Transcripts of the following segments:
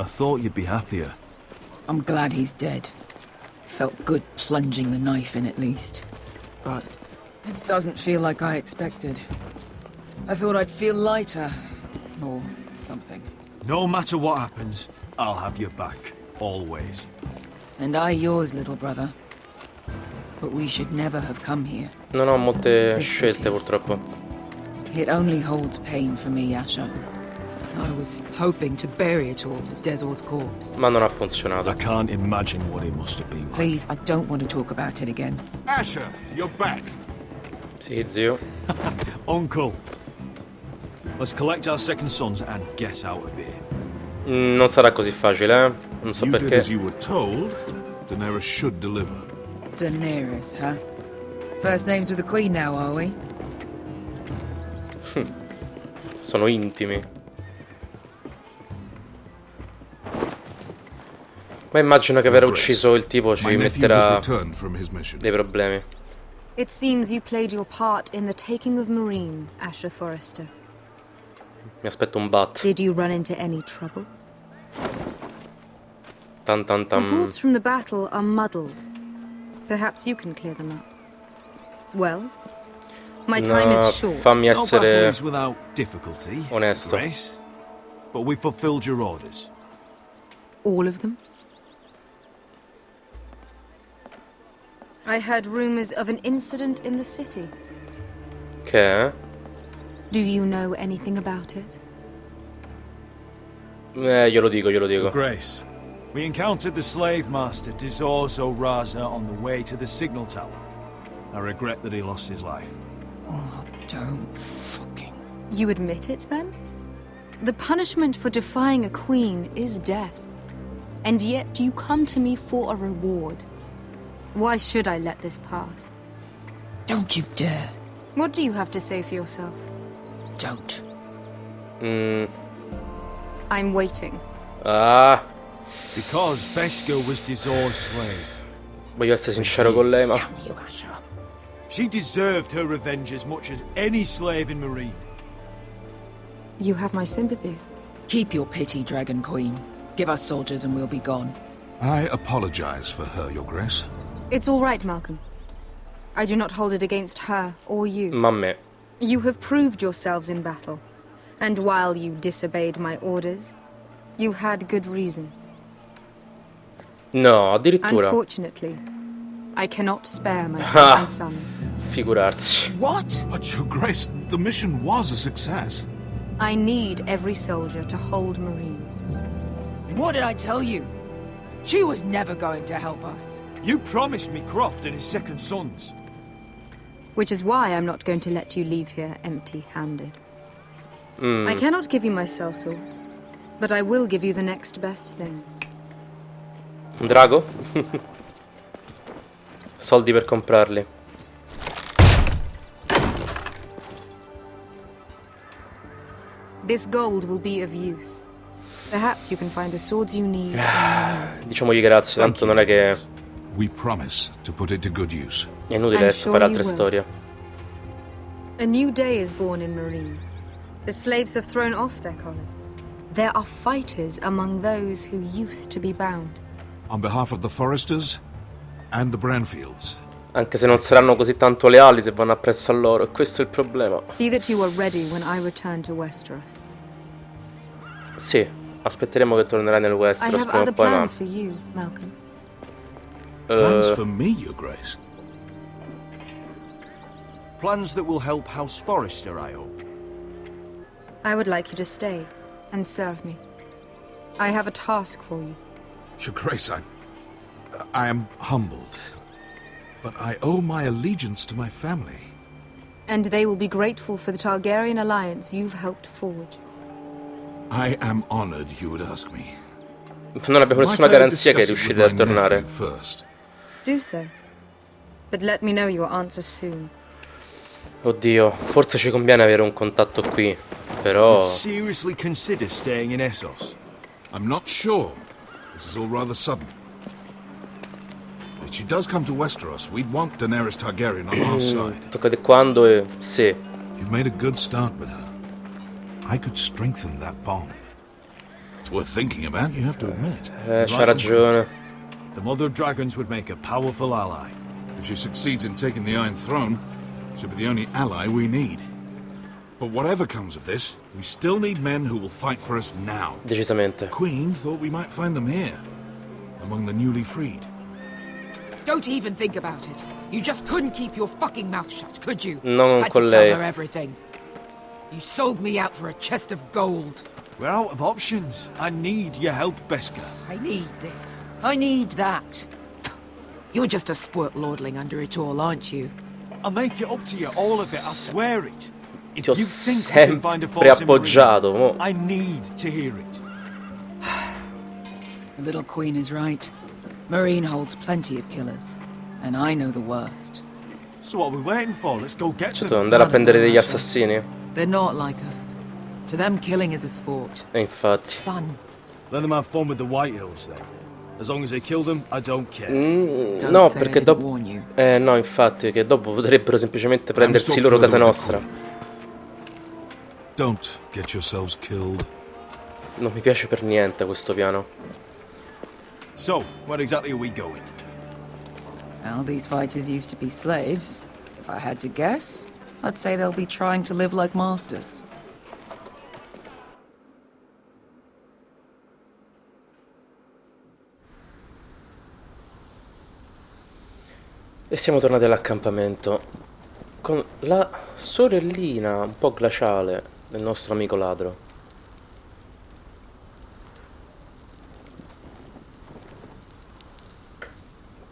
I thought you'd be happier. I'm glad he's dead. Felt good plunging the knife in at least. But it doesn't feel like I expected. I thought I'd feel lighter. Or something. No matter what happens, I'll have your back. Always. And I yours, little brother. But we should never have come here. Non ho molte scelte purtroppo. It only holds pain for me, Asher. I was hoping to bury it all with Desor's corpse. Ma non ha I funzionato. can't imagine what it must have been like. Please, I don't want to talk about it again. Asher, you're back. Sì, zio. Uncle. Let's collect our second sons and get out of here. Non sarà così facile, eh? Non so You did perché. as you were told. Daenerys should deliver. Daenerys, huh? First names with the Queen now, are we? Sono intimi. Ma immagino che aver ucciso il tipo ci My nephew has metterà returned from his mission. dei problemi. It seems you played your part in the taking of Marine, Asher Forrester. Mi aspetto un bat. Did you run into any trouble? Tan tan tan. Reports from the battle are muddled. Perhaps you can clear them up. Well, my time No, is short. fammi No battle essere is without difficulty, onesto. Grace. But we fulfilled your orders. All of them? I heard rumors of an incident in the city. Che? Do you know anything about it? Glielo dico. Grace, we encountered the slave master Dizor Raza on the way to the signal tower. I regret that he lost his life. Oh, don't fucking... You admit it, then? The punishment for defying a queen is death. And yet you come to me for a reward. Why should I let this pass? Don't you dare. What do you have to say for yourself? Don't. I'm waiting. Ah, Because Beskha was Dizor's slave. voglio essere sincero con lei, ma Damn you, Asher. She deserved her revenge as much as any slave in Marine. You have my sympathies. Keep your pity, Dragon Queen. Give us soldiers and we'll be gone. I apologize for her, Your Grace. It's all right, Malcolm. I do not hold it against her or you. ma a me. You have proved yourselves in battle. And while you disobeyed my orders, you had good reason. No, addirittura. Unfortunately, I cannot spare my seven sons. Figurarsi. What? But, Your Grace, the mission was a success. I need every soldier to hold Marine. What did I tell you? She was never going to help us. You promised me Croft and his second sons. Which is why I'm not going to let you leave here empty-handed. I cannot give you my sellswords, but I will give you the next best thing. Un drago? Soldi per comprarli. This gold will be of use. Perhaps you can find the swords you need. Diciamogli grazie, tanto non è che We promise to put it to good use. è inutile I'm adesso sure fare you altre will. storie. A new day is born in Marine. The slaves have thrown off their collars. There are fighters among those who used to be bound. On behalf of the Foresters and the Branfields, Anche se non saranno così tanto leali se vanno appresso a loro, e questo è il problema. See that you are ready when I return to Westeros. Sì, aspetteremo che tornerai nel I Westeros have prima o other poi, ma plans for you, Malcolm. plans for me, Your Grace. Plans that will help House Forrester, I hope. I would like you to stay and serve me. I have a task for you. Your Grace, I am humbled, but I owe my allegiance to my family. And they will be grateful for the Targaryen alliance you've helped forge. I am honored you would ask me. non abbiamo nessuna Might I garanzia che discuss it with riuscirete a my tornare. nephew first? Do so. But let me know your answer soon. Oddio, forse ci conviene avere un contatto qui, però... Seriously consider staying in Essos. I'm not sure. This is all rather sudden. If she does come to Westeros, we'd want Daenerys Targaryen on our side. Tocca di quando e... Sì. You've made a good start with her. I could strengthen that bond. It's worth thinking about, you have to admit. C'ha ragione. The Mother of Dragons would make a powerful ally. If she succeeds in taking the Iron Throne, she'll be the only ally we need. But whatever comes of this, we still need men who will fight for us now. Decisamente. Queen thought we might find them here, among the newly freed. Don't even think about it. You just couldn't keep your fucking mouth shut, could you? No, non Had con to tell lei. her everything. You sold me out for a chest of gold. We're out of options. I need your help, Beskar. I need this. I need that. You're just a spoilt lordling under it all, aren't you? I'll make it up to you, all of it, I swear it. If Ti ho you think we can find a sempre force in appoggiato. Marine, Mo. I need to hear it. The little queen is right. Marine holds plenty of killers. And I know the worst. So what are we waiting for? Let's go get Cioè, them. andare a prendere degli assassini? They're not like us. To them, killing is a sport. E infatti. Fun. Let them have fun with the White Hills, then. As long as they kill them, I don't care. Don't No, say I perché didn't dopo... warn you. No, infatti, che dopo potrebbero semplicemente I'm prendersi still loro casa further with nostra. the Queen. Don't get yourselves killed. Non mi piace per niente questo piano. So, where exactly are we going? Well, these fighters used to be slaves. If I had to guess, I'd say they'll be trying to live like masters. E siamo tornati all'accampamento con la sorellina un po' glaciale del nostro amico ladro.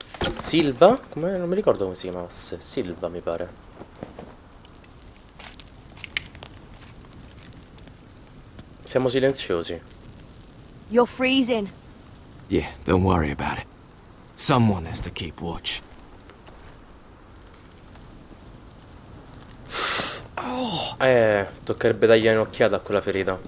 Silva? Non mi ricordo come si chiamasse. Silva, mi pare. Siamo silenziosi. You're freezing. Yeah, don't worry about it. Someone has to keep watch. Toccherebbe dargli un'occhiata a quella ferita.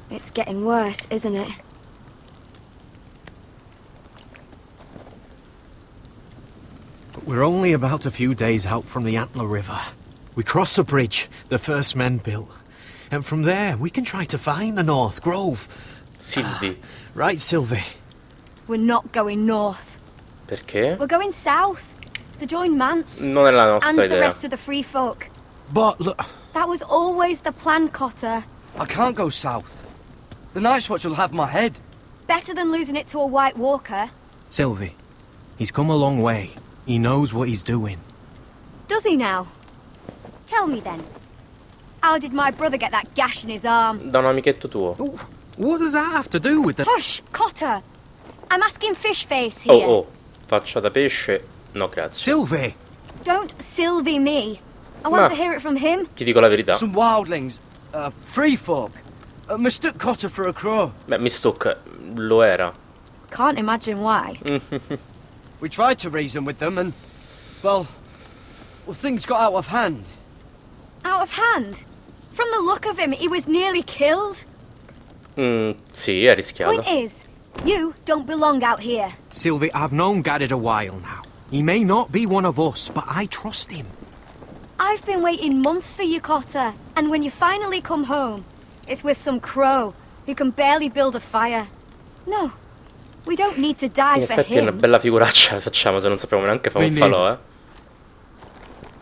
It's getting worse, isn't it? We're only about a few days out from the Antler River. We cross the bridge the first men built. And from there, we can try to find the North Grove. Silvi. Right, Sylvie? We're not going north. Perché? We're going south. To join Mance. Non è la And nostra the idea. rest of the free folk. But look, That was always the plan, Cotter. I can't go south. The Night's Watch will have my head. Better than losing it to a White Walker. Sylvie, he's come a long way. He knows what he's doing. Does he now? Tell me then. How did my brother get that gash in his arm? Da un amichetto tuo. What does that have to do with the... Hush, Cotter. I'm asking Fishface Oh, here. oh. Faccia da pesce. No, grazie. Sylvie! Don't Sylvie me. I want Ma- to hear it from him. Ti dico la verità. Some wildlings, free folk, mistook Cotter for a crow. Beh, mistook lo era. Can't imagine why. We tried to reason with them and, well, things got out of hand. Out of hand. From the look of him, he was nearly killed. Sì, è rischiato. Point is, you don't belong out here. Sylvie, I've known Garrett a while now. He may not be one of us, but I trust him. I've been waiting months for you, Cotter. And when you finally come home, it's with some crow who can barely build a fire. No, we don't need to die In for effetti è una him. bella figuraccia facciamo se non sappiamo neanche fare un Me falò, eh.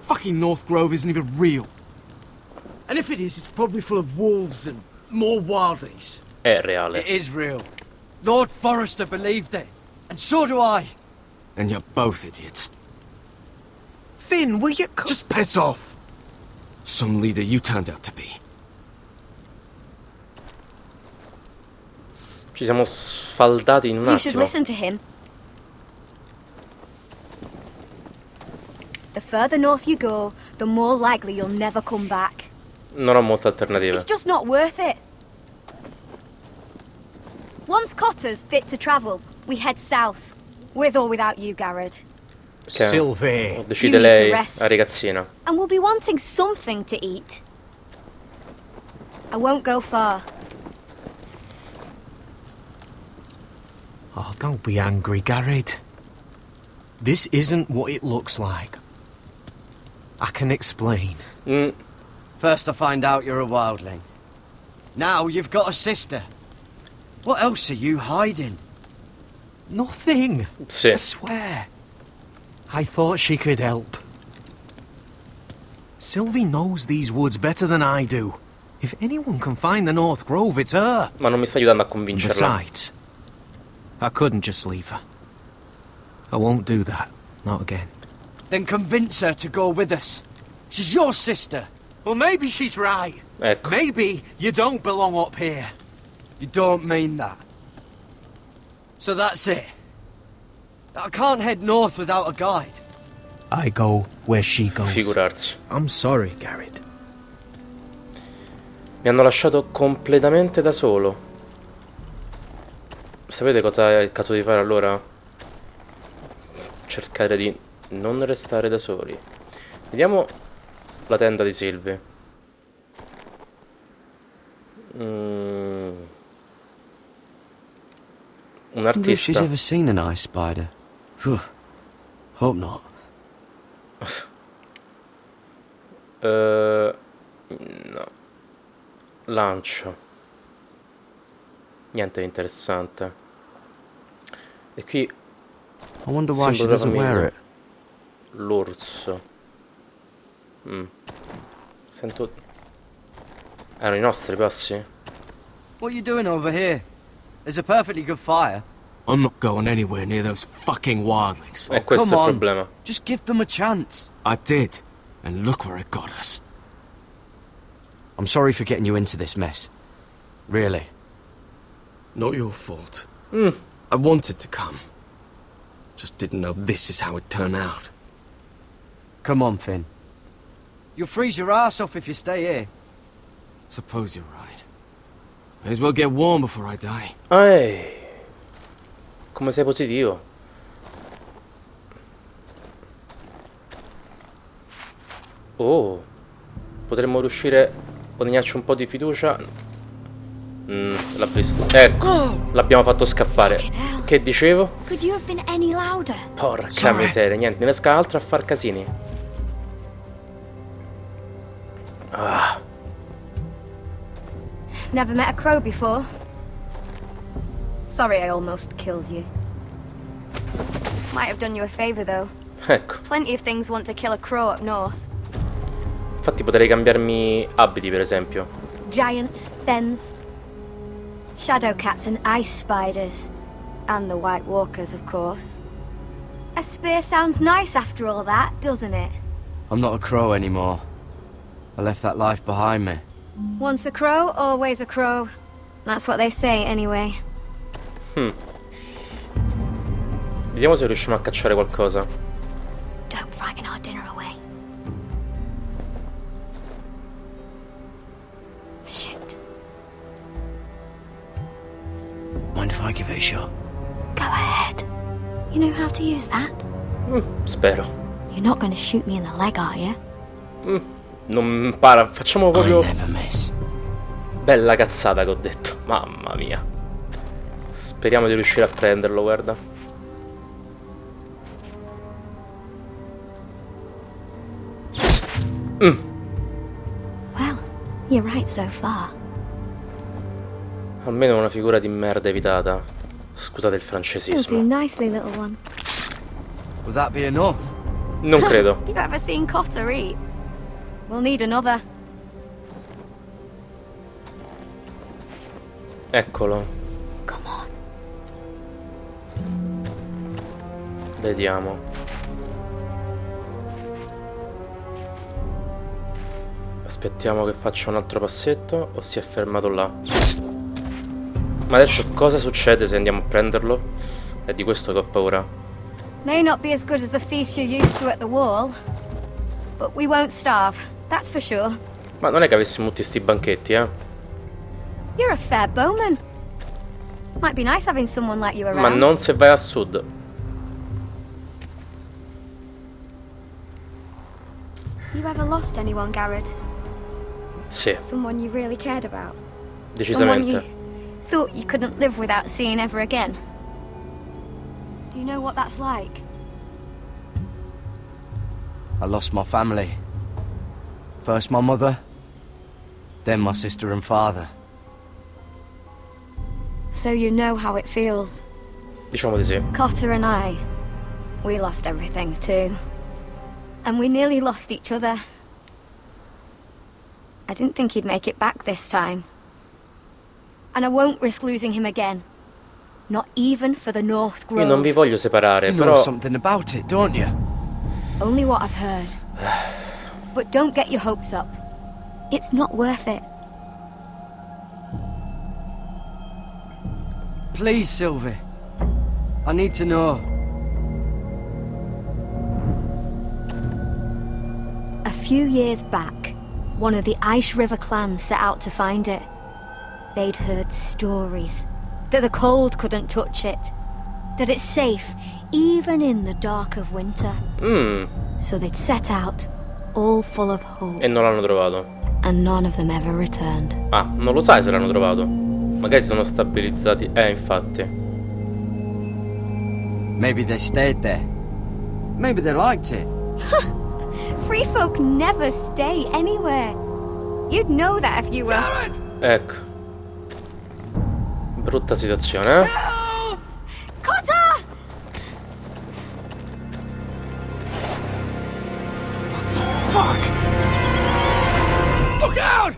Fucking North Grove isn't even real. And if it is, it's probably full of wolves and more wildlings. È reale. It is real. Lord Forrester believed it. And so do I. And you're both idiots. Finn, will you... Just piss off! Some leader you turned out to be. Ci siamo sfaldati in un You should attimo. listen to him. The further north you go, the more likely you'll never come back. Non ho molte alternative. It's just not worth it. Once Cotter's fit to travel, we head south. With or without you, Garrett. Che Sylvie. decide You need to lei, rest. la ragazzina. And we'll be wanting something to eat. I won't go far. Oh, don't be angry, Garrett. This isn't what it looks like. I can explain. First I find out you're a wildling. Now you've got a sister. What else are you hiding? Nothing. Sì. I swear. I thought she could help. Sylvie knows these woods better than I do. If anyone can find the North Grove, it's her. Ma non mi sta aiutando a convincerla. Besides, I couldn't just leave her. I won't do that. Not again. Then convince her to go with us. She's your sister. Well, maybe she's right. Ecco. Maybe you don't belong up here. You don't mean that. So that's it. I can't head north without a guide. I go where she goes. Figurarsi. I'm sorry, Garrett. Mi hanno lasciato completamente da solo. Sapete cosa è il caso di fare allora? Cercare di non restare da soli. Vediamo la tenda di Sylvie. Un I wonder if she's artista. ever seen an ice spider. Phew. Hope not. No. Lancio. Niente di interessante. E qui I wonder why she simbolo della doesn't wear famiglia. it. L'orso. Sento... Erano i nostri passi? What are you doing over here? There's a perfectly good fire. I'm not going anywhere near those fucking wildlings. E questo come è il on. problema. Just give them a chance. I did, and look where it got us. I'm sorry for getting you into this mess. Really. Not your fault. I wanted to come. Just didn't know this is how it'd turn out. Come on, Finn. You'll freeze your ass off if you stay here. Suppose you're right. May as well get warm before I die. Come sei positivo. Oh. Potremmo riuscire a guadagnarci un po' di fiducia. L'ha visto. Ecco. L'abbiamo fatto scappare. Che dicevo? Could you have been any louder? Porca miseria. Niente, ne esca altro a far casini. Ah. Never met a crow before. Sorry I almost killed you. Might have done you a favor though. Ecco. Plenty of things want to kill a crow up north. Infatti potrei cambiarmi abiti, per esempio. Giants, thens, shadow cats and ice spiders. And the white walkers, of course. A spear sounds nice after all that, doesn't it? I'm not a crow anymore. I left that life behind me. Once a crow, always a crow. That's what they say anyway. Vediamo se riusciamo a cacciare qualcosa. Don't frighten our dinner away. Shit. Mind if I give it a shot? Go ahead. You know how to use that? Spero. You're not going to shoot me in the leg, are you? Non para. Facciamo I proprio... never miss. Bella cazzata che ho detto. Mamma mia. Speriamo di riuscire a prenderlo, guarda. Well, you're right so far. Almeno una figura di merda evitata. Scusate il You'll do francesismo. nicely, little one. Will that be enough? Non credo. You ever seen Cotter eat? We'll need another. Eccolo. Come on. Vediamo. Aspettiamo che faccia un altro passetto o si è fermato là. Ma adesso cosa succede se andiamo a prenderlo? È di questo che ho paura. May not be as good as the feast you're used to at the wall, but we won't starve, that's for sure. Ma non è che avessimo tutti sti banchetti, eh? You're a fair bowman. Might be nice having someone like you around. Ma non se vai a sud. You ever lost anyone, Garrett? Sì, Someone you really cared about? Someone decisamente. you thought you couldn't live without seeing ever again? Do you know what that's like? I lost my family. First my mother, then my sister and father. So you know how it feels. Diciamo di sì. Cotter and I, we lost everything too. And we nearly lost each other. I didn't think he'd make it back this time. And I won't risk losing him again. Not even for the North Grove. Io non vi voglio separare, You know però something about it, don't you? Only what I've heard. But don't get your hopes up. It's not worth it. Please, Sylvie. I need to know. A few years back, one of the Ice River clans set out to find it. They'd heard stories that the cold couldn't touch it, that it's safe even in the dark of winter. So they'd set out, all full of hope. E non l'hanno trovato. And none of them ever returned. Ah, non lo sai se l'hanno trovato. Magari sono stabilizzati. Infatti. Maybe they stayed there. Maybe they liked it. Free folk never stay anywhere. You'd know that if you were. Ecco. Brutta situazione, eh? Cotter! Fuck! Look out!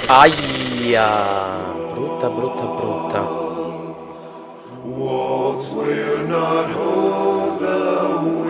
Aia! Brutta, brutta, brutta. Walls will not hold the